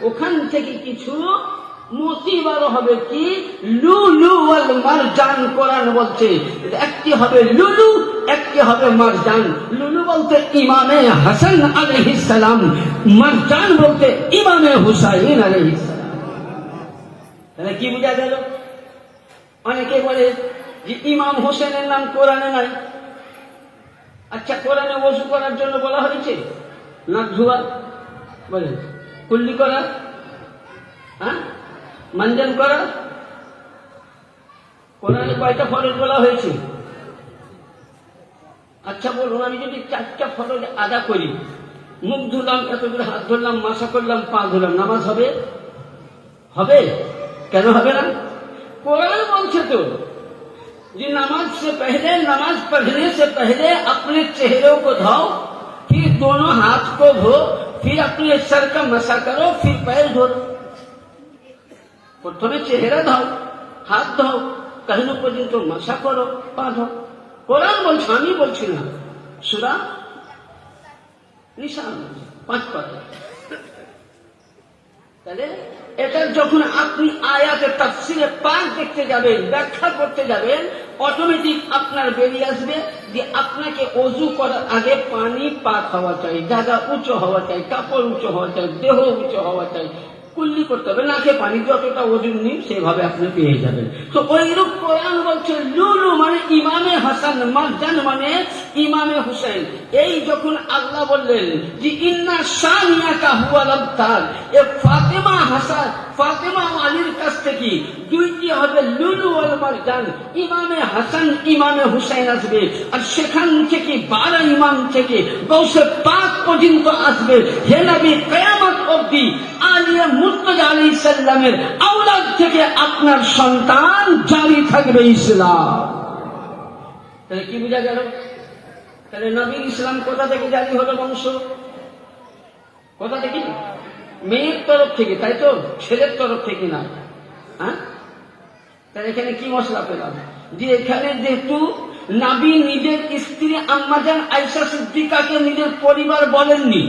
ওখান থেকে কিছু মতি বার হবে, কি লুলু ওয়াল মারজান। কোরআন বলছে একটি হবে লুলু, একটি হবে মারজান। লুলু বলতে ইমামে হাসান আলাইহিস সালাম, মারজান বলতে ইমামে হুসাইন আলাইহিস সালাম। তাহলে কি বোঝা গেল? অনেকে বলে যে ইমাম হোসেনের নাম কোরআনে নাই। আচ্ছা, কোরআনে ওযু করার জন্য বলা হয়েছে নাক ধোয়া, বলেন, কুল্লি করা, হ্যাঁ, মানজান করা? কোরআনে কয়টা ফরজ বলা হয়েছে? আচ্ছা বলুন, আমি যদি 4টা ফরজ আদা করি, মুখ ধুলাম, এত করে হাত ধরলাম, মাসা করলাম, পা ধুলাম, নামাজ হবে? হবে? কেন হবে না? কোরআন বলছে তো कि नमाज से पहले, नमाज पढ़ने से पहले अपने चेहरों को धोओ, फिर दोनों हाथ को धो, फिर अपने सर का मसा करो, फिर पैर धो। प्रथमे चेहरा धाओ, हाथ धाओ, कहने पर्यন্ত मसा करो, पा धो। কোরআন বলছে, আমি বলছি না। সূরা নিসা 5 পারা। তাহলে এটা যখন আপনি আয়াতের তাফসীরে পাক দেখতে যাবেন, ব্যাখ্যা করতে যাবেন, অটোমেটিক আপনার বেরিয়ে আসবে যে আপনাকে ওযু করার আগে পানি পাক হওয়া চাই, জায়গা উঁচু হওয়া চাই, কাপড় উঁচু হওয়া চাই, দেহ উঁচু হওয়া চাই, কুল্লি করতে হবে। নাকে পানি যতটা ওজন নিন সেভাবে আপনি পেয়ে যাবেন। তো ওইরূপ কোরআন বলছে লুলু মানে ইমামে হাসান, মারজান মানে ইমামে হুসাইন। এই যখন আল্লাহ বললেন যে ইন্না শানিয়াকা হুয়াল আবতার, এ ফাতেমা হাসান, ফাতেমা ও আলীর কাছ থেকে দুইটি হবে লুলু ওয়াল মারজান, ইমামে হাসান ইমামে হুসাইন আসবে। আর সেখান থেকে 12 ইমাম থেকে গৌসে পাক পর্যন্ত আসবে। হে নবী, কিয়ামত অবধি আলিয়া মুর্তজা আলাইহিস সালামের আওলাদ থেকে আপনার সন্তান জারি থাকবে ইসলাম। তাহলে কি বোঝা গেল? তাহলে নবীর ইসলাম কোথা থেকে জারি হলো? বংশ কোথা থেকে? মেয়ের তরফ থেকে, তাই তো? ছেলের তরফ থেকে না। হ্যাঁ, তাহলে এখানে কি মশলা পেলাম? যে এখানে যেহেতু নবী নিজের স্ত্রী আম্মাজান আয়েশা সিদ্দিকাকে নিজের পরিবার বলেননি,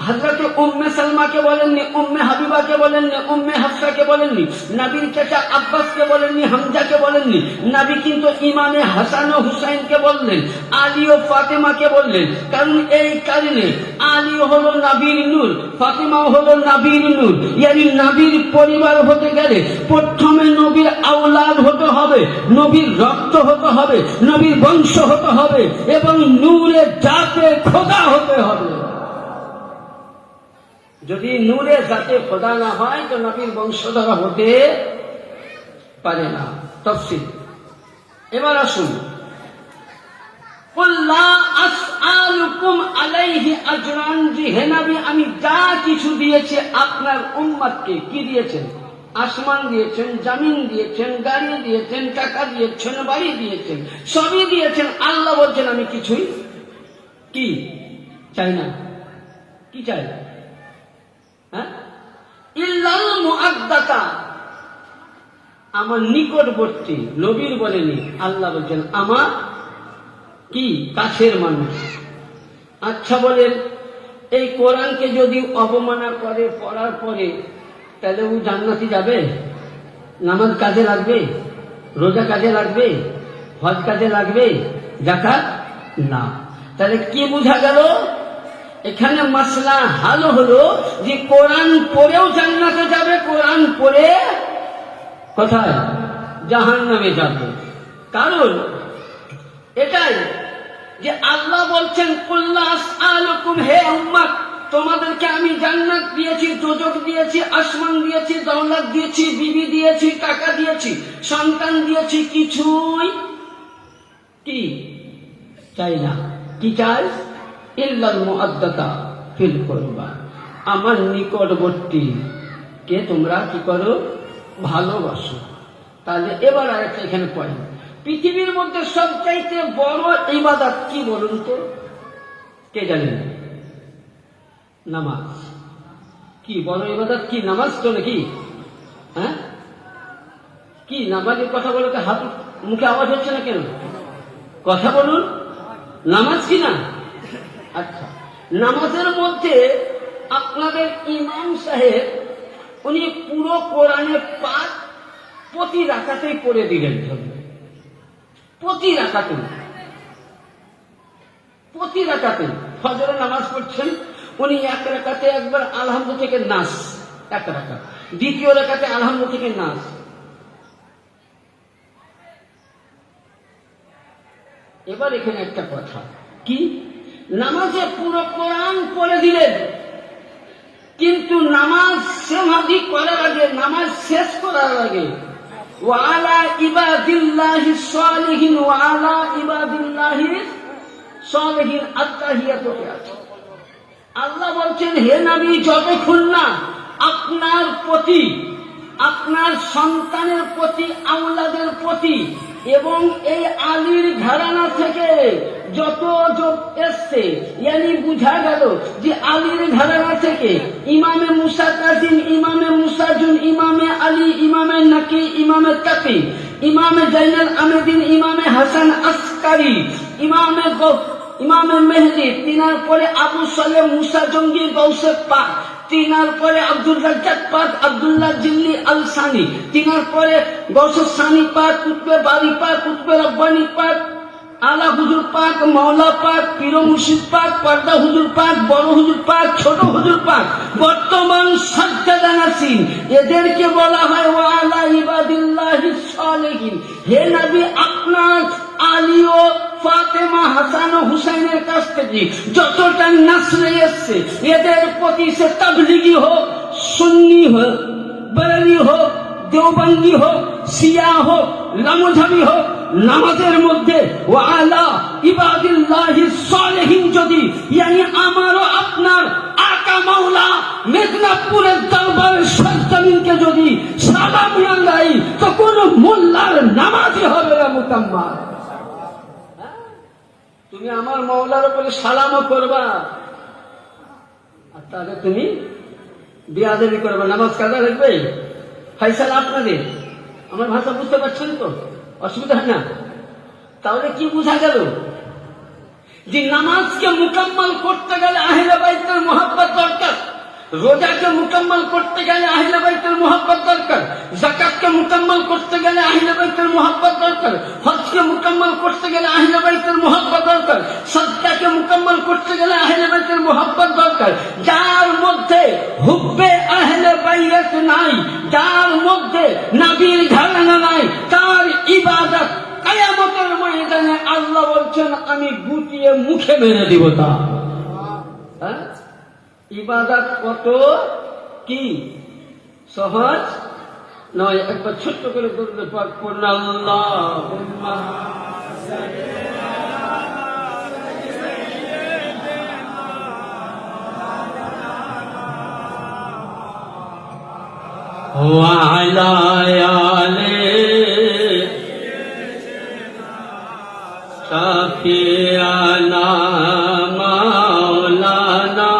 হযরত উম্মে সালমাকে বলেননি, উম্মে হাবিবাকে বলেননি, উম্মে হাফসাকে বলেননি, নবীর চাচা আব্বাসকে বলেননি, হামজাকে বলেননি। নবী কিন্তু ইমামে হাসান ও হুসাইনকে বললেন, আলী ও ফাতেমাকে বললেন। কারণ এই কারণে আলী হলো নবীর নূর, ফাতেমা হলো নবীর নূর। ইয়ানি নবীর পরিবার হতে গেলে প্রথমে নবীর আওলাদ হতে হবে, নবীর রক্ত হতে হবে, নবীর বংশ হতে হবে এবং নূরে জাতে খোদা হতে হবে। যদি নূরে জাতে খোদা না হয় তো নবীর বংশধর হতে পারে না। তাফসীর। এবার আসুন, কুল লা আসআলুকুম আলাইহি আজরান, যে হে নবী আমি যা কিছু দিয়েছি আপনার উম্মতকে, কি দিয়েছেন? আসমান দিয়েছেন, জমিন দিয়েছেন, গাড়ি দিয়েছেন, টাকা দিয়েছেন, বাড়ি দিয়েছেন, সবই দিয়েছেন। আল্লাহ বলছেন আমি কিছুই কি চাই না। কি চাই? ইল্লাল মুআদ্দাতা, আমার নিকটবর্তী। নবীর বলেনি, আল্লাহ বলছেন আমার কি কাছের মানুষ। আচ্ছা বলেন, এই কোরআনকে যদি অবমাননা করে পড়ার পরে, তাহলে ও জান্নাতে যাবে? নামাজ কাজে লাগবে? রোজা কাজে লাগবে? হজ কাজে লাগবে? যাকাত না। তাহলে কি বোঝা গেল? এখানে মাসলা হাল হলো যে কোরআন পড়েও জান্নাতে যাবে, কোরআন পড়ে কোথায়? জাহান্নামে যাবে। কারণ এটাই যে আল্লাহ বলছেন কুল লা আসআলুকুম, হে উম্মত তোমাদেরকে আমি জান্নাত দিয়েছি, দোজখ দিয়েছি, আসমান দিয়েছি, দৌলত দিয়েছি, বিবি দিয়েছি, টাকা দিয়েছি, সন্তান দিয়েছি, কিছুই কি চাই না। কি চাই? ইল্লাল মুআদ্দাতা ফিল কুরবা, আমার নিকটবর্তী কে তোমরা কি করো? ভালোবাসো। তাহলে এবার আরেকটা এখানে পয়েন্ট, পৃথিবীর মধ্যে সবচাইতে বড় ইবাদত কি বলুন তো? কে জানেন? নামাজ। কি বড় ইবাদত? কি নামাজ তো নাকি? হ্যাঁ, কি নামাজের কথা বলে তো হাত মুখে আওয়াজ হচ্ছে না কেন? কথা বলুন। নামাজ কি না? আচ্ছা, নামাজের মধ্যে আপনাদের ইমাম সাহেব উনি পুরো কোরআনের পাঠ প্রতি রাকাতেই পড়ে দিলেন। প্রতি রাকাতে ফজরের নামাজ পড়ছেন, উনি এক রাকাতে একবার আলহামদু থেকে নাস, এক রাকাত, দ্বিতীয় রাকাতে আলহামদু থেকে নাস। এবার এখানে একটা কথা কি, নামাজে পুরো কোরআন পড়ে দিলেন, কিন্তু নামাজ সমাধি করার আগে, নামাজ শেষ করার আগে ওয়ালা ইবাদিল্লাহি সালিহিন, ওয়ালা ইবাদিল্লাহি সালিহিন আত্তাহিয়াতু আছে। আল্লাহ বলছেন, হে নবী, যতক্ষণ না আপনার প্রতি, আপনার সন্তানের প্রতি, আওলাদের প্রতি এবং এই আলীর ঘরানা থেকে যত যোগ এসছে, ইয়ানি বুঝা গেল যে আলীর ঘরানা থেকে ইমামে মুসা কাসিম, ইমামে মুসাজুন, ইমামে আলী, ইমামে নাকি, ইমামে তাকি, ইমামে জাইনাল আবেদিন, ইমামে হাসান আসকারি, ইমামে মেহদি, তিনার পরে আবু সালেহ মুসা জঙ্গি গৌসে পাক, তিনার পরে আব্দুল রাজ্জাক পাক, আব্দুল্লাহ জিল্লি আল সানি, তিনার পরে গৌসে সানি পাক, কুতবে বারি পাক, কুতবে রব্বানি পাক, আলা হুজুর পাক, মাওলা পাক, পীর মুর্শিদ পাক, পর্দা হুজুর পাক, বড় হুজুর পাক, ছোট হুজুর পাক, বর্তমান সাজ্জাদা নাসিন, এদেরকে বলা হয় ওয়ালা ইবাদিল্লাহিস সালিহিন। হে নবী, আপনার আলী ও ফাতেমা, হাসান ও হুসাইনের কাছ থেকে যতটা নাসলে এসছে, এদের প্রতি সে তাবলিগি হোক, সুন্নি হোক, বেরেলি হোক, দেওবন্দি হোক, শিয়া হোক, লামুঝাবি হোক, নামাজের মধ্যে ওয়ালা ইবাদিল্লাহিস সালিহিন যদি, ইয়ানি আমারও আপনার আকা মাওলা মেদিনীপুরের দরবারের সরজমিনকে যদি সালাম না দেয়, তো কোন মোল্লার নামাজই হবে না মুকাম্মাল। তুমি আমার মাওলার উপরে সালামও করবা, আর তাহলে তুমি বিয়াদবি করবা, নামাজ কাজা লাগবে। ফাইসাল আপনাদের, আমার ভাষা বুঝতে পারছেন তো? অসুবিধা হয় না? তাহলে কি বোঝা গেল যে নামাজকে মুকাম্মাল করতে গেলে আহলে বাইতের মুহাব্বত দরকার, রোজাকে মুকাম্মাল করতে গেলে আহলে বাইতের মুহাব্বত দরকার, যাকাতকে মুকাম্মাল করতে গেলে আহলে বাইতের মুহাব্বত দরকার, হজকে মুকাম্মাল করতে গেলে আহলে বাইতের মুহাব্বত দরকার, সাদকাকে মুকাম্মাল করতে গেলে আহলে বাইতের মুহাব্বত দরকার। যার মধ্যে হুব্বে আহলে বাইত নাই, যার মধ্যে নবীর ঘরানা নাই, তার ইবাদত কিয়ামতের ময়দানে আল্লাহ বলছেন আমি গুটিয়ে মুখে মেরে দিব। তা ইবাদত কত কি সহজ নয়। একবার ছোট্ট করে বলতে পারবেন আল্লাহুম্মা ওয়া আলা আলি শাফিয়ানা মাওলানা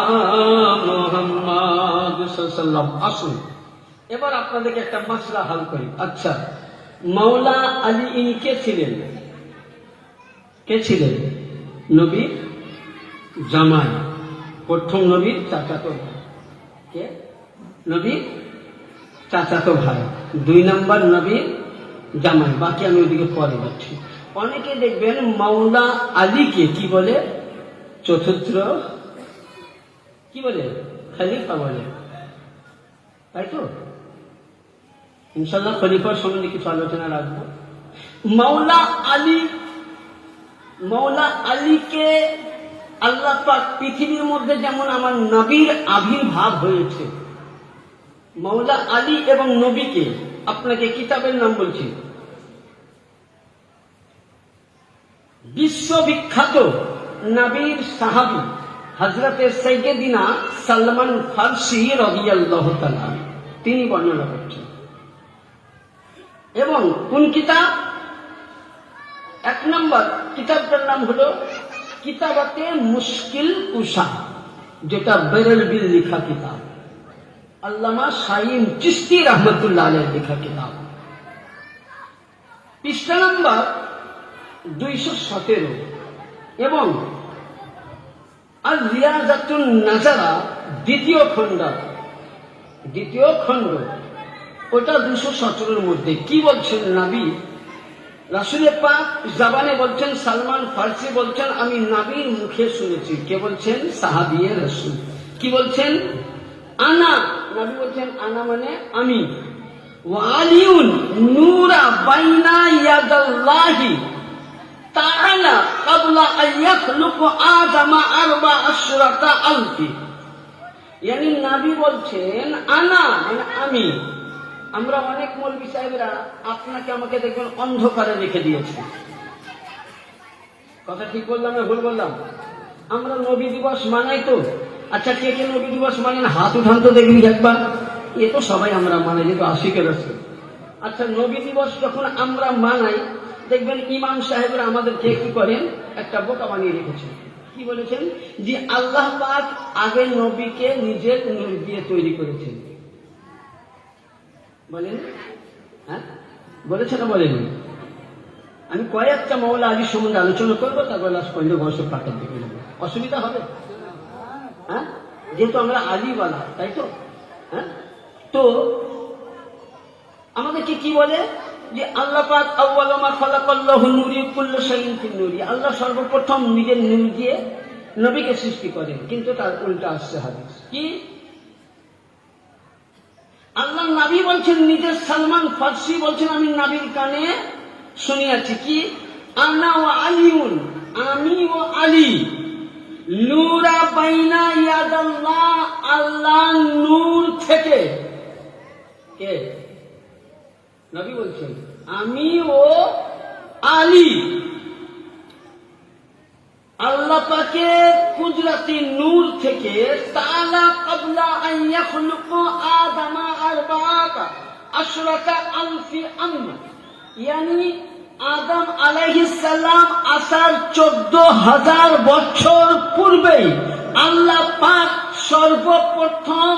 মুহাম্মদ সাল্লাল্লাহু। আসুন এবার আপনাদেরকে একটা মাসলা হাল করি। আচ্ছা, মাওলা আলী ইনি কে ছিলেন? কে ছিলেন? নবীর জামাই, প্রথম নবীর চাচাতো ভাই। কে? নবীর চাচাতো ভাই, 2 নম্বর নবীর জামাই। বাকি আমি ওইদিকে পরে যাচ্ছি। অনেকে দেখবেন মাওলা আলীকে কি বলে? চতুর্থ কি বলে? খলিফা বলে, তাই তো? ইনশাল্লাহ খলিফার সম্বন্ধে কিছু আলোচনা রাখবো। মাওলা আলীকে আল্লাহ পাক পৃথিবীর মধ্যে যেমন আমার নবীর আবির্ভাব হয়েছে, মাওলা আলী এবং নবীকে আপনাকে কিতাবের নাম বলছি। বিশ্ববিখ্যাত নবীর সাহাবী হযরতে সাইয়্যিদিনা সালমান ফারসি রাদিয়াল্লাহু তাআলা তিনি বর্ণনা করছেন। এবং কোন কিতাব? 1 নম্বর কিতাবটার নাম হলো কিতাবাতে মুশকিল কুশা, যেটা বেরেলভির লেখা কিতাব, আল্লামা শাইন চিশতি রহমতুল্লাহ আলাইহির লেখা কিতাব। পৃষ্ঠা নম্বর 217। এবং আর রিয়াজাতুন নাজারা দ্বিতীয় খণ্ড ওটা 217 মধ্যে কি বলছেন নবী রাসূল পাক জবানে বলছেন, সালমান ফারসি বলছেন আমি নবীর মুখে শুনেছি। কে বলছেন? সাহাবিয়ে রাসূল। কি বলছেন? আনা, নবী বলছেন আনা মানে আমি, ওয়া আলিউন নূরা বাইনা ইয়াদাল্লাহি তাআলা ক্বাবলা আন ইয়াখলুকা আদামা 14,000 ইয়ানি নবী বলছেন আনা মানে আমি। আমরা অনেক মৌলভী সাহেবরা আপনাকে আমাকে দেখবেন অন্ধকারে রেখে দিয়েছে। কথা ঠিক বললাম না ভুল বললাম? আমরা নবী দিবস মানাই তো। আচ্ছা কে কে নবী দিবস মানেন হাত উঠান তো দেখবি একবার। এ তো সবাই আমরা মানাই, যেহেতু আশিকের রাসূল। আচ্ছা নবী দিবস যখন আমরা মানাই দেখবেন ইমাম সাহেবরা আমাদেরকে কি করেন, একটা বোকা বানিয়ে রেখেছেন। কি বলেছেন? যে আল্লাহ পাক আগে নবীকে নিজের নূর দিয়ে তৈরি করেছেন। বলেন হ্যাঁ বলেছে না বলেনি? আমি কয়েকটা মওলা আলী সম্বন্ধে আলোচনা করবো, তারপর লাস্ট পয়েন্টে বর্ষক পাকের দিকে যাবো। অসুবিধা হবে? হ্যাঁ, যেহেতু আমরা আলীওয়ালা, তাই তো? হ্যাঁ, তো আমাদেরকে কি বলে যে আল্লাহ পাক আউয়ালু মা খালাকাল্লাহু নূরি কুল্লু শাইইন ফিন নূরি, আল্লাহ সর্বপ্রথম নিজের নূর দিয়ে নবীকে সৃষ্টি করেন। কিন্তু তার উল্টা আসছে হাদিস। কি আল্লাহ নবী বলছেন, নিজের সালমান ফারসি বলছেন আমি নবীর কানে শুনিয়াছি কি আনা ওয়া আলিউন, আমি ও আলী, নূরা বাইনা ইয়াদাল্লাহ, আল্লাহ নূর থেকে। কে? নবী বলছেন আমি ও আলী আল্লাহ পাকের কুদরতি নূর থেকে তাআলা ক্বাবলা আন ইয়াখলুকা আদামা 14,000 আম্মা, ইয়ানি আদম আলাইহিস সালাম আসার 14,000 বছর পূর্বেই আল্লাহ পাক সর্বপ্রথম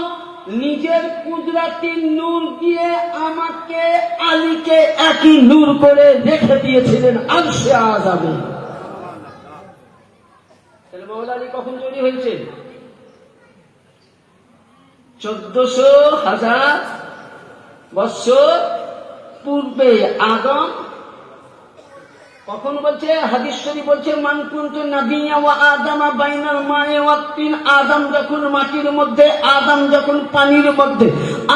নিজের কুদরতি নূর দিয়ে আমাকে আলীকে একই নূর করে রেখে দিয়েছিলেন আরশে আযমে। তাহলে মওলা আলী কখন তৈরি হয়েছে? 14,000 বছর পূর্বে আদম। কখন বলছে? হাদিস শরীফ বলছে মান কুনতু নাবিয়্যা ওয়া আদামা বাইনাল মা'i ওয়াত তিন, আদম যখন মাটির মধ্যে, আদম যখন পানির মধ্যে,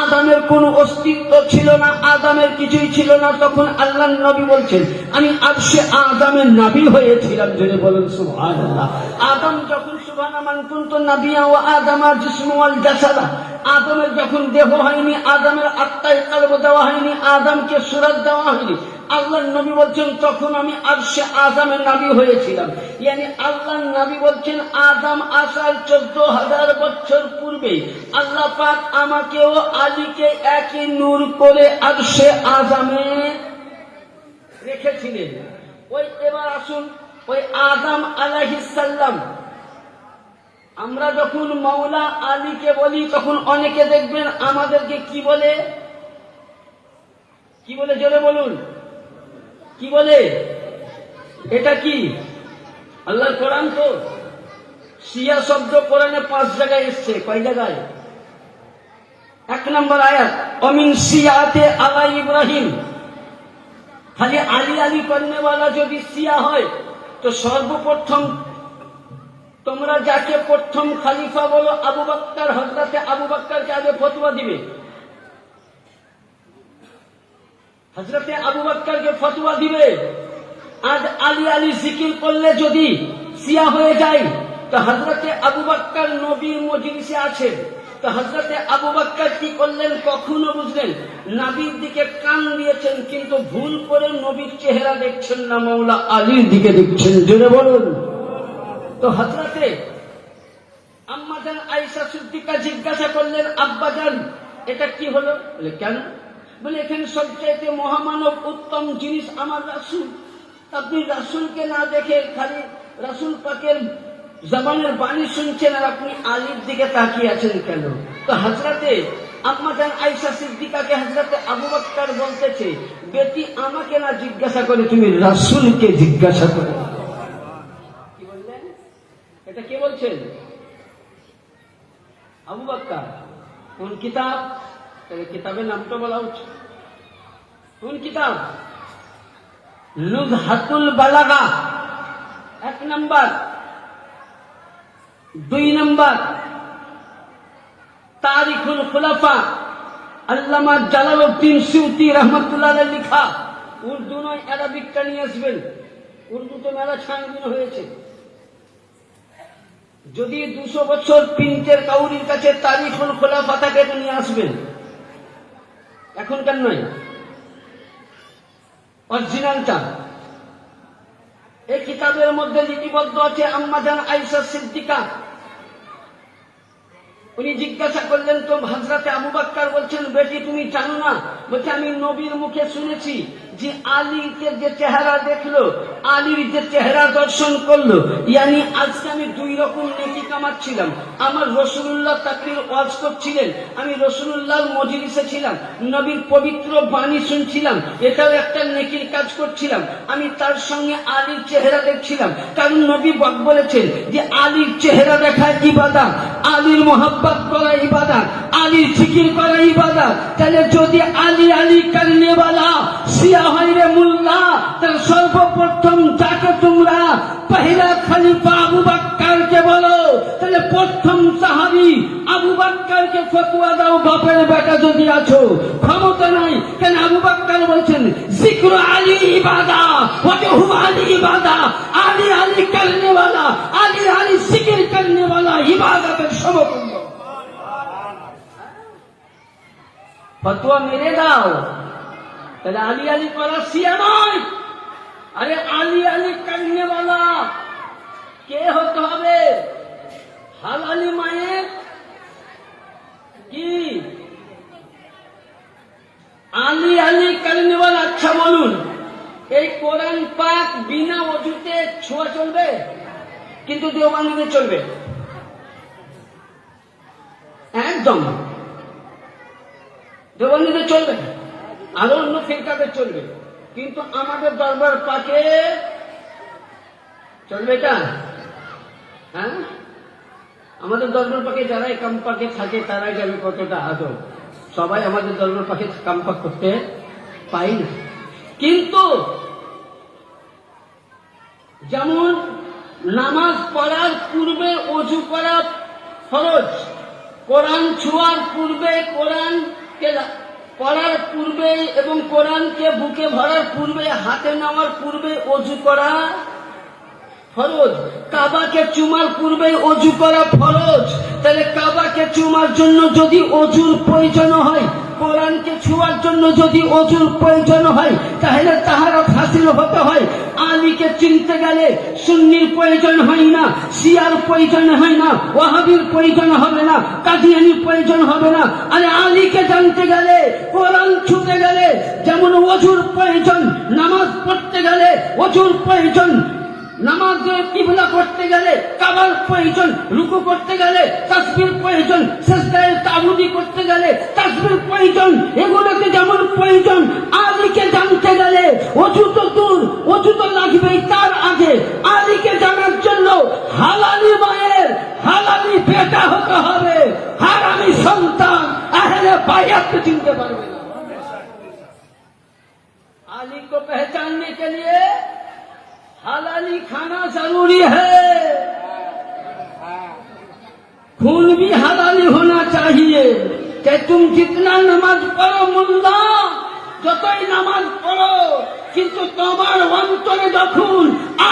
আদমের কোনো অস্তিত্ব ছিল না, আদমের কিছুই ছিল না, তখন আল্লাহর নবী বলছেন আমি আরশে আযমের নবী হয়েছিলাম। জোরে বলেন সুবহানাল্লাহ। আদম যখন সুবহানা মান কুনতু নাবিয়্যা ওয়া আদামা জিসমু ওয়াল জাসাদা, আদমের যখন দেহ হয়নি, আদমের আত্মায় কলব দেওয়া হয়নি, আদমকে সুরাত দেওয়া হয়নি, আল্লাহর নবী বলছেন তখন আমি আরশে আযমের নবী হয়েছিলাম। ইয়ানি আল্লাহর নবী বলছেন আদম আসার 14,000 বছর পূর্বে আল্লাহ পাক আমাকে ও আলীকে একই নূর করে আরশে আযমে রেখেছিলেন। ওই এবার আসুন, ওই আদম আলাইহিস সালাম, আমরা যখন মওলা আলীকে বলি তখন অনেকে দেখবেন আমাদেরকে কি বলে? কি বলে? জোরে বলুন। কি বলে? এটা কি আল্লাহর কোরআন তো? শিয়া শব্দ কোরআনে 5 জায়গায় এসছে। কয় জায়গায়? 1 নম্বর আয়াত অমিন শিয়াতে আলা ইব্রাহিম। খালি আলী আলী করনেওয়ালা যদি শিয়া হয় তো সর্বপ্রথম তোমরা যাকে প্রথম খলিফা বলো আবু বকর, হযরতে আবু বকরকে আগে ফতোয়া দিবে। হযরতে আবু বকরকে ফতোয়া দিবে। আজ আলী আলী জিকির করলে যদি শিয়া হয়ে যায় তো হযরতে আবু বকর নবীর মজলিসে আছেন, তো হযরতে আবু বকর কি করলেন? কখনো বুঝলেন নবীর দিকে কান দিয়েছেন কিন্তু ভুল করে নবীর চেহারা দেখছেন না, মওলা আলীর দিকে দেখছেন। জোরে বলুন। তো হযরতে আম্মা জান আয়েশা সিদ্দিকা জিজ্ঞাসা করলেন আব্বাজান এটা কি হলো? বলে কেন? বলে এখানে সবচাইতে মহামানব উত্তম জিনিস আমার রাসূল, আপনি রাসূলকে না দেখে খালি রাসূল পাকের জবানের বাণী শুনছেন আর আপনি আলীর দিকে তাকিয়ে আছেন কেন? তো হযরতে আম্মা জান আয়েশা সিদ্দিকাকে হযরতে আবু বকর বলতেছে বেটি আমাকে না জিজ্ঞাসা করে তুমি রাসূলকে জিজ্ঞাসা করো। কি বলে? এটা কে বলছেন? আবু বকর। কোন কিতাব? তাহলে কিতাবের নামটা বলা উচিত। কোন কিতাব? নুজহাতুল বালাগা 1 নম্বর। 2 নম্বর তারিখুল খুলাফা, আল্লামা জালালউদ্দিন সিউতি রহমাতুল্লাহ আলাইহি লিখা। উর্দু নয়, আরবিকটা নিয়ে আসবেন। উর্দু তো মেলা ছানবিন হয়েছে। যদি 200 বছর প্রিন্টের কাউরির কাছে তারিখুল খুলাফা থাকে তো নিয়ে আসবেন, এখনকার নয়, অরিজিনালটা। এই কিতাবের মধ্যে লিপিবদ্ধ আছে আম্মা জান আয়েশা সিদ্দিকা। উনি জিজ্ঞাসা করলেন, তো হযরতে আবু বকর বলছেন, বেটি তুমি জানো না? বলছে, আমি নবীর মুখে শুনেছি যে আলীকে যে চেহারা দেখলো, আলীর যে চেহারা দর্শন করলো, ইয়ানি আজকে আমি 2 রকম নেকি কামাচ্ছিলাম। আমার রাসূলুল্লাহ তাকরীর ওয়াজ করছিলেন, আমি রাসূলুল্লাহর মজলিসে ছিলাম, নবীর পবিত্র বাণী শুনছিলাম, এটাও একটা নেকির কাজ করছিলাম। আমি তার সঙ্গে আলীর চেহারা দেখছিলাম, কারণ নবী বলেছেন যে আলীর চেহারা দেখা ইবাদত, আলীর মোহাব্বত করা ইবাদত, আলীর জিকির করা ইবাদত। তাহলে যদি আলী আলী করনে वाला শিয়া হয় রে মুল্লা, তাহলে সর্বপ্রথম যাকে তোমরা পহেলা খলিফা আবু বকরকে বলো, তাহলে প্রথম সাহাবী আবু বকরকে ফতোয়া দাও। বাপের বেটা যদি আছো, ক্ষমতা নাই কেন? আবু বকর বলছেন জিক্র আলী ইবাদত, ওয়াজহু আলী ইবাদত, আলী আলী করনে वाला, আলী আলী জিকির করনে वाला ইবাদতের সমতুল্য। ফতোয়া মেরে দাও। তাহলে আলী আলী করা শিয়া নয়। আরে আলী আলী করনে वाला কে হতে হবে? হালালি মায়ের কি? আলী আলী করনে वाला। আচ্ছা বলুন, এই কোরআন পাক বিনা ওযুতে ছোঁয়া চলবে? কিন্তু দেওবন্দিতে চলবে একদম। দেওবন্দিতে চলবে, আরো অন্য ফিরকাতে চলবে, কিন্তু আমাদের দরবার পাকে চলবে এটা? হ্যাঁ, আমাদের দরবার পাকে যারা কাম পাকে থাকে তারাই যাবে কতটা আদব। সবাই আমাদের দরবার পাকে কাম পাক করতে পাই না। কিন্তু যেমন নামাজ পড়ার পূর্বে ওযু করা ফরজ, কোরআন ছোঁয়ার পূর্বে, কোরআনকে পড়ার পূর্বে এবং কোরআনকে বুকে ভরার পূর্বে, হাতে নেওয়ার পূর্বে ওযু করা ফরজ। কাবাকে চুমার পূর্বে ওযু করা ফরজ। তাহলে কাবাকে চুমার জন্য যদি ওযুর প্রয়োজন হয়, কোরআনকে ছোঁয়ার জন্য যদি ওযুর প্রয়োজন হয়, তাহলে তাহারত হাসিল হতে হয়। আলীকে চিনতে গেলে সুন্নির প্রয়োজন হয় না, শিয়ার প্রয়োজন হয় না, ওয়াহাবির প্রয়োজন হবে না, কাদিয়ানির প্রয়োজন হবে না। আরে আলীকে জানতে গেলে, কোরআন ছুঁতে গেলে যেমন ওযুর প্রয়োজন, নামাজ পড়তে গেলে ওযুর প্রয়োজন, নামাজে কিবলা করতে গেলে কাবার প্রয়োজন, রুকু করতে গেলে তাসবিহ প্রয়োজন, সিজদায়ে তাবুদি করতে গেলে তাসবিহ প্রয়োজন, এগুলোকে যেমন প্রয়োজন। আলীকে জানতে গেলে ওযু তো দূর, ওযু তো লাগবেই। তার আগে আলীকে জানার জন্য হালালি মায়ের হালালি বেটা হতে হবে, হারামি সন্তান আহলে বাইত চিনতে পারবে না। आली को पहचानने के लिए हलाली खाना जरूरी है, खून भी हलाली होना चाहिए। चाहे तुम जितना नमाज पढ़ो मुल्ला, যতই নামাজ পড়ো, কিন্তু তোমার অন্তরে যখন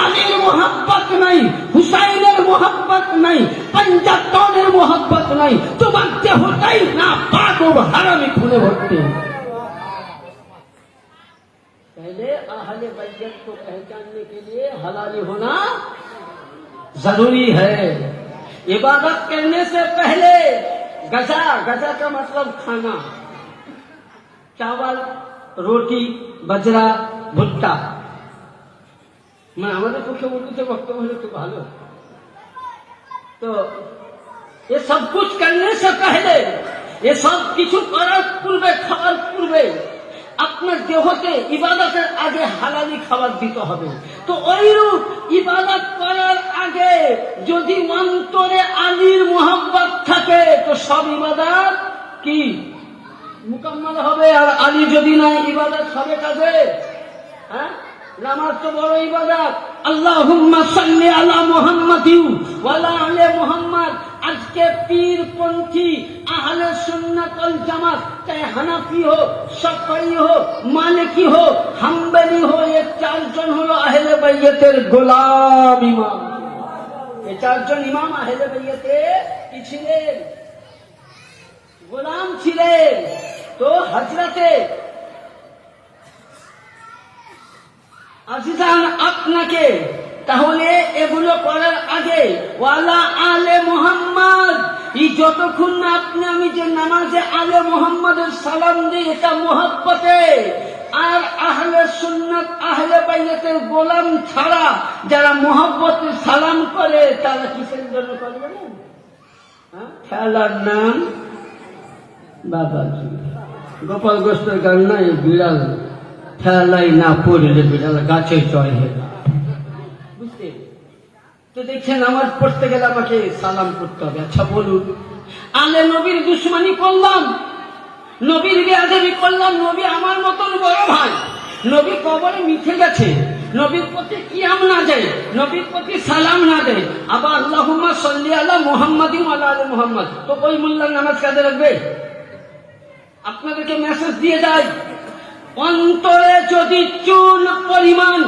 আলীর মোহাব্বত নাই, হুসাইনের মোহাব্বত নাই, পঞ্জাতনের মোহাব্বত নাই, তোমার দেহটাই না পাক ও হারামি খুলে ভর্তি। पहले अहले बैत को पहचानने के लिए हलाली होना जरूरी है। इबादत करने से पहले गजा, गजा का मतलब खाना, चावल, रोटी, बजरा, भुट्टा। मैं हमारे पक्षे उर्दूते वक्तव्य हले तो भालो। तो ये सब कुछ करने से पहले, ये सब किछु करार पूर्वे, खावार पूर्वे আপনার দেহকে ইবাদতের আগে হালালি খাবার দিতে হবে। তো ওইরূপ ইবাদত করার আগে যদি সব ইবাদত কি মুকাম্মাল হবে। আর আলী যদি নাই, ইবাদত হবে কাজে? হ্যাঁ, নামাজ তো বড় ইবাদত। আল্লাহুম্মা সাল্লি আলা মুহাম্মাদিন ওয়া আলা আলি মুহাম্মাদ। আজকে পীরপন্থী আহলে সুন্নাত ওয়াল জামাত, চাহে হানাফি হো, শাফিঈ হো, মালিকি হো, হাম্বলি হো, এই চারজন হলো আহলে বাইতের গোলাম ইমাম। এই চারজন ইমাম আহলে বাইতে কি ছিলেন? গোলাম ছিলেন। তো হযরতে আজিজান, আপনাকে তাহলে এগুলো করার আগে ওয়ালা আলে মুহাম্মদ, এই যতক্ষণ না আপনি আমি যে নামাজে আলে মুহাম্মদের সালাম দিই, এটা মুহাব্বতে। আর আহলে সুন্নাত আহলে বাইতের গোলাম ছাড়া যারা মুহাব্বতে সালাম করে, তারা কিসের জন্য করে জানেন? খেলার নাম বাবাজি। গোপাল গোষ্ঠের গান নাই, বিড়াল খেলাই না পড়লে বিড়াল গাছে চড়ে। বুঝতে তো দেখছেন, নামাজ পড়তে গেলে আমাকে সালাম করতে হবে। আচ্ছা বলুন, আলে নবীর দুশ্মনী করলাম, নবীর বেয়াদবি করলাম, নবী আমার মতন বড় ভাই, নবী কবরে মিঠে গেছে, নবীর প্রতি কিয়াম না যায়, নবীর প্রতি সালাম না দেয়, আবার আল্লাহুম্মা সাল্লি আলা মুহাম্মাদিন ওয়া আলা আলি মুহাম্মাদ, তো ওই মোল্লার নামাজ কাজে রাখবে? আপনাদেরকে মেসেজ দিয়ে যায়, অন্তরে যদি চুল পরিমাণ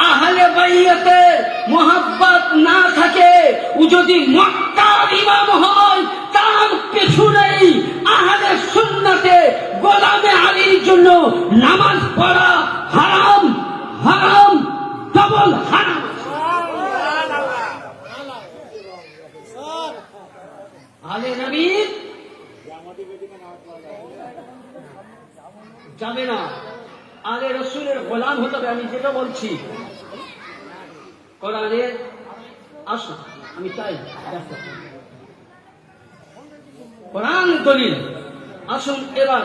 আহলে বাইতের মুহাব্বত না থাকে, ও যদি মক্কার ইমাম হয়, তার পেছনেই আহলে সুন্নাতে গোলামে আলীর জন্য নামাজ পড়া হারাম, হারাম, ডবল হারাম। আলে নবী যাবে না, আলে রসুলের গোলাম হতে হবে। আমি যেটা বলছি কোরআনের, আসুন আমি চাই কোরআন দলিল। আসুন এবার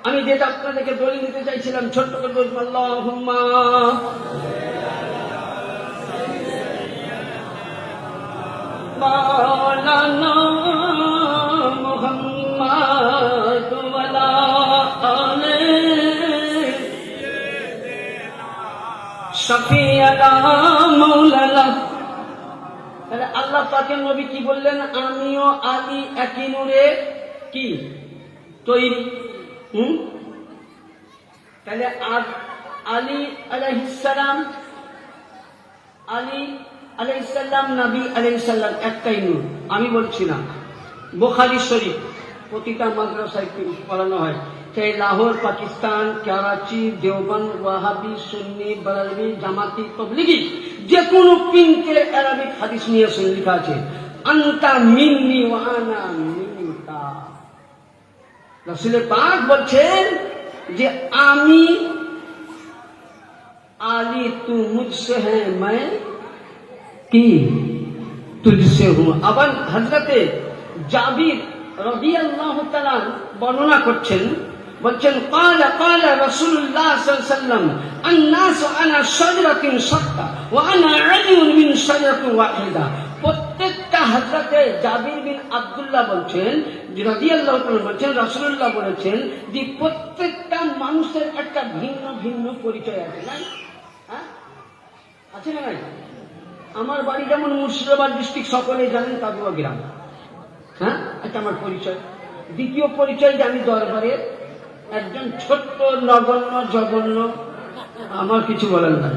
আমি যেটা আপনাদেরকে দলিল দিতে চাইছিলাম, ছোট্ট করে বলবো, আল্লাহুম্মা মাওলানা মুহাম্মদ ওয়ালা আলে শাফিয়ানা মাওলানা। তাহলে আল্লাহ পাকের নবী কি বললেন? আমিও আলী একই নূরে কি তৈরি। তাহলে আলী আলাইহিস সালাম, আলী আলাইহিস সালাম, নবী আলাইহিস সালাম একটাই নূর। আমি বলছি না, বুখারী শরীফ প্রতিটা মাদ্রাসায় পড়ানো হয়, চাই লাহোর, পাকিস্তান, করাচি, দেওবন্দ, ওয়াহাবি, সুন্নি, বারেলভি, জামাতি, তাবলিগি, যে কোনো প্রিন্টে আরবিক হাদিস নিয়ে লেখা আছে, আনতা মিন্নি ওয়া আনা মিনকা। রাসূল পাক বলছেন যে আমি আলী, তু মুঝসে হ্যাঁ, मैं কি তুঝসে হুঁ। আবার হযরতে জাবির রাদিয়াল্লাহু তাআলা বর্ণনা করছেন, বলছেন قال قال رسول الله صلى الله عليه وسلم الناس على شجرة شتى وانا علي من شجرة واحدة। প্রত্যেকটা হযরতে জাবির বিন আব্দুল্লাহ বলছেন, রাদিয়াল্লাহু তাআলা বলছেন, রাসূলুল্লাহ বলেছেন যে প্রত্যেকটা মানুষের একটা ভিন্ন ভিন্ন পরিচয় আছে, না? হ্যাঁ, আছে না নাই? আমার বাড়ি যেমন মুর্শিদাবাদ ডিস্ট্রিক্ট, সকলে জানেন, কাদুয়া গ্রাম। হ্যাঁ, এটা আমার পরিচয়। দ্বিতীয় পরিচয় যে আমি দরবারের একজন ছোট্ট নগণ্য জঘন্য, আমার কিছু বলার নাই।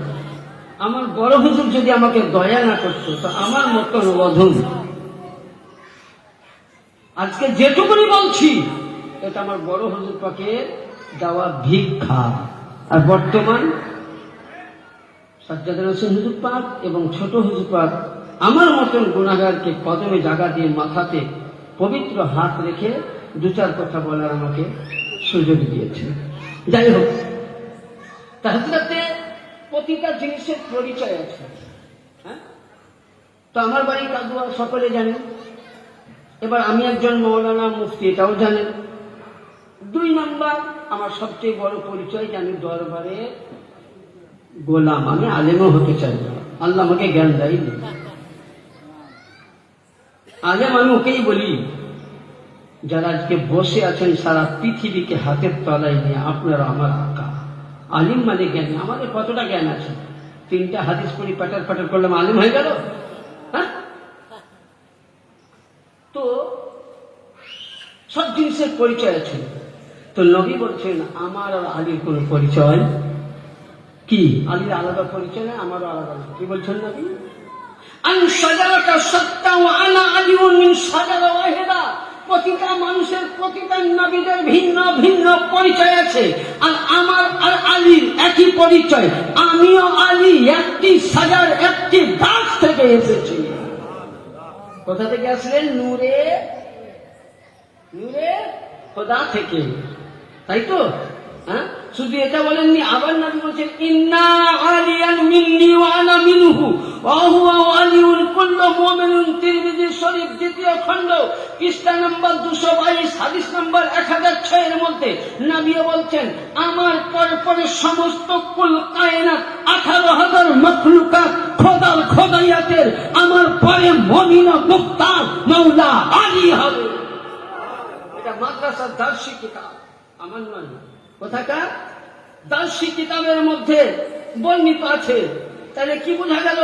আমার বড় হুজুর যদি আমাকে দয়া না করতো, তো আমার মতো অধম আজকে যেটুকুনি বলছি, এটা আমার বড় হুজুর পাকে দেওয়া ভিক্ষা। আর বর্তমান সাজ্জাদুল হোসেন হুজুর পাক এবং ছোট হুজুর পাক আমার মতন গুনাহগারকে কদমে জায়গা দিয়ে মাথাতে পবিত্র হাত রেখে দু চার কথা বলার আমাকে সুযোগ দিয়েছে। যাই হোক, তাহলে প্রতিটা জিনিসের পরিচয় আছে। হ্যাঁ, তো আমার বাড়ি কাদুয়া, সকলে জানেন। এবার আমি একজন মৌলানা মুফতি, এটাও জানেন। 2 নম্বর, আমার সবচেয়ে বড় পরিচয় যে আমি দরবারে গোলাম, আমি আলেমও হতে চাই না, আল্লাহ আমাকে জ্ঞান দেয়নি। আলেম আমি ওকেই বলি যারা আজকে বসে আছেন সারা পৃথিবীকে হাতের তলায় নিয়ে, আপনারা আমার আকা আলিম মানে জ্ঞানী। আমাদের কতটা জ্ঞান আছে? 3টা হাদিস পড়ি পাটার পাটার করলাম, আলিম হয়ে গেল? হ্যাঁ, তো সব জিনিসের পরিচয় আছে। তো নবী বলছেন আমার আর আলীর কোন পরিচয় কি? আলীর আলাদা পরিচয় না, আমারও আলাদা। কি বলছেন নবী? প্রতিটা মানুষের, প্রতিটা নবীদের ভিন্ন ভিন্ন পরিচয় আছে, আর আমার আর আলীর একই পরিচয়। আমিও আলী একটি সাজার, একটি গাছ থেকে এসেছি। কোথা থেকে আসলেন? নূরে নূরে খোদা থেকে, তাই তো? হ্যাঁ, শুধু এটা বলেননি, আবার নবী বলছেন ইন্না আলিয়ান মিন্নি ওয়া আনা মিনহু ওয়া হুয়া আলিউল কুল্লু মুমিনুন। তিরমিজি শরীফ 2য় খণ্ড পৃষ্ঠা নম্বর 222, হাদিস নম্বর 1006 এর মধ্যে নবী বলছেন আমার পরে পরে সমস্ত কুল কায়নাত 18,000 মাখলুকাত খোদার খোদাইয়াতের আমার পরে মুমিন ও মুক্তার মাওলা আলী হবে। এটা মাদ্রাসার দার্শী কিতাব, আমার নয়। কোথাকার? দার্শী কিতাবের মধ্যে বর্ণিত আছে। তাহলে কি বোঝা গেল?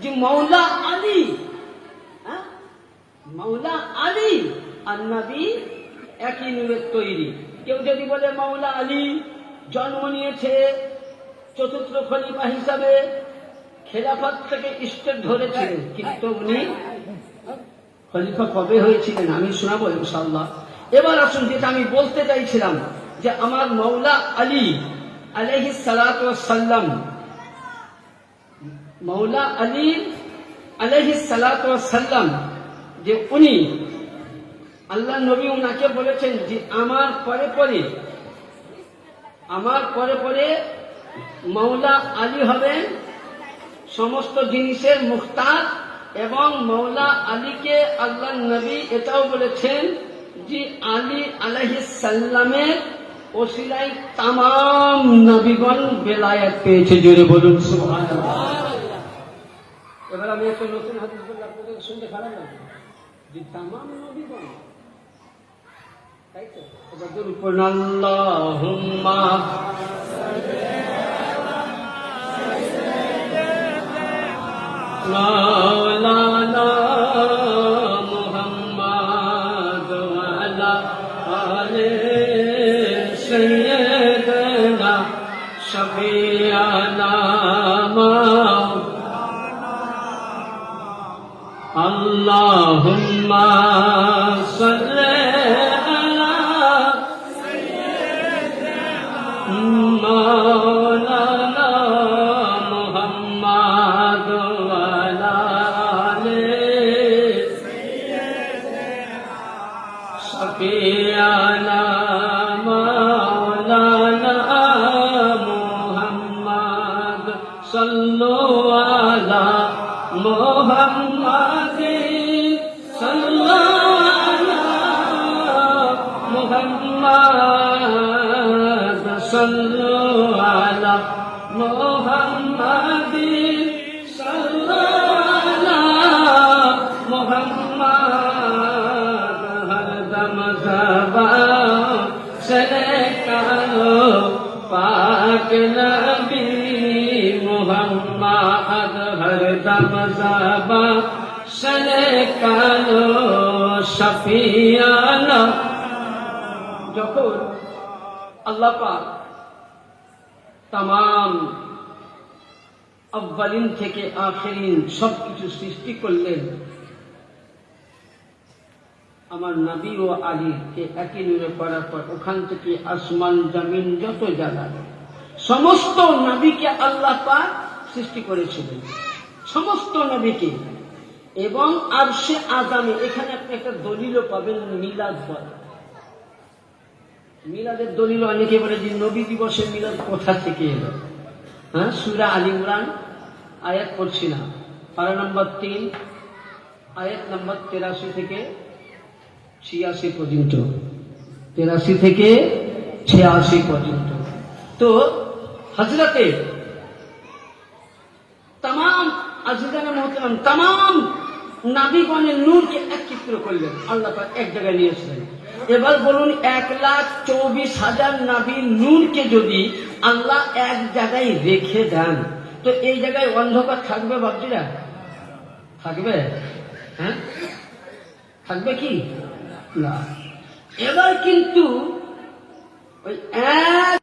যে মৌলা আলী, মৌলা আলী আর নবী একই নূরের তৈরি। কেউ যদি বলে মৌলা আলী জন্ম নিয়েছে 4র্থ খলিফা হিসাবে, খেলাফত থেকে স্টেট ধরেছিলেন, কিন্তু উনি খলিফা কবে হয়েছিলেন আমি শোনাবো ইনশাআল্লাহ। এবার আসুন, যেটা আমি বলতে চাইছিলাম, যে আমার মৌলা আলী আলাইহিস সালাতু ওয়াস সালাম, মৌলা আলী আলাইহিস সালাতু ওয়াস সালাম, যে উনি আল্লাহ নবী উনাকে বলেছেন যে আমার পরে পরে মৌলা আলী হবেন সমস্ত জিনিসের মুখতার। এবং মৌলা আলীকে আল্লাহ নবী এটাও বলেছেন যে আলী আলাইহিস সালামের ওসিলায় তামাম নবীগণ বেলায়েত পেয়েছে। জোরে বলুন সুবহানাল্লাহ। এবার আমি একটা নতুন হাদিস বললে আপনাদের শুনতে খারাপ লাগবে, যে তামাম নবীগণ, তাই তো? এবার দরুদ পড়ুন, আল্লাহুম্মা মাওলানা মুহাম্মদ ওয়া আলা আলি সাইয়্যিদিনা শাফিয়ানা আল্লাহুম্মা সাল্লি আলা সাইয়্যিদিনা মাওলানা মুহাম্মদ ওয়া আলা আলি শাফিয়ানা মাওলানা মুহাম্মদ সাল্লু আলা মুহাম্মাদিন সাল্লাল্লাহু মুহাম্মাদ সাল্লাল্লাহু আলা মুহাম্মাদিন সাল্লাল্লাহু মুহাম্মাদ হরদম জবা সরকারো পাক নবী মুহাম্মদ হরদম জবা সরকারো শফিয়ানা। যখন আল্লাহ পাক তামাম আউয়ালিন থেকে আখিরিন সবকিছু সৃষ্টি করলেন, আমার নবী ও আলীকে একই নূরে করার পর ওখান থেকে আসমান জমিন যত জায়গা সমস্ত নবীকে আল্লাহ পাক সৃষ্টি করেছিলেন, সমস্ত নবীকে। এবং আরশে আযামে, এখানে আপনি একটা দলিলও পাবেন, মিলাদ বলে। মিলাদের দলিল অনেকে বলে যে নবী দিবসে মিলাদ কোথা থেকে এলো? হ্যাঁ, সূরা আলী ইমরান আয়াত পড়ছি না, পারা নম্বর 3 আয়াত নম্বর 83 থেকে 86 পর্যন্ত, 83 থেকে 86 পর্যন্ত। তো হযরতে তামাম আজিজানে মুহতারাম তামাম নবীগণের নূরকে একত্রিত করলেন, আল্লাহ পাক এক জায়গায় নিয়ে আসলেন। এবার বলুন 1,24,000 নাবির নূরকে যদি আল্লাহ এক জায়গায় রেখে দেন, তো এই জায়গায় অন্ধকার থাকবে বাপজিরা? থাকবে? হ্যাঁ, থাকবে কি না? এবার কিন্তু ওই এক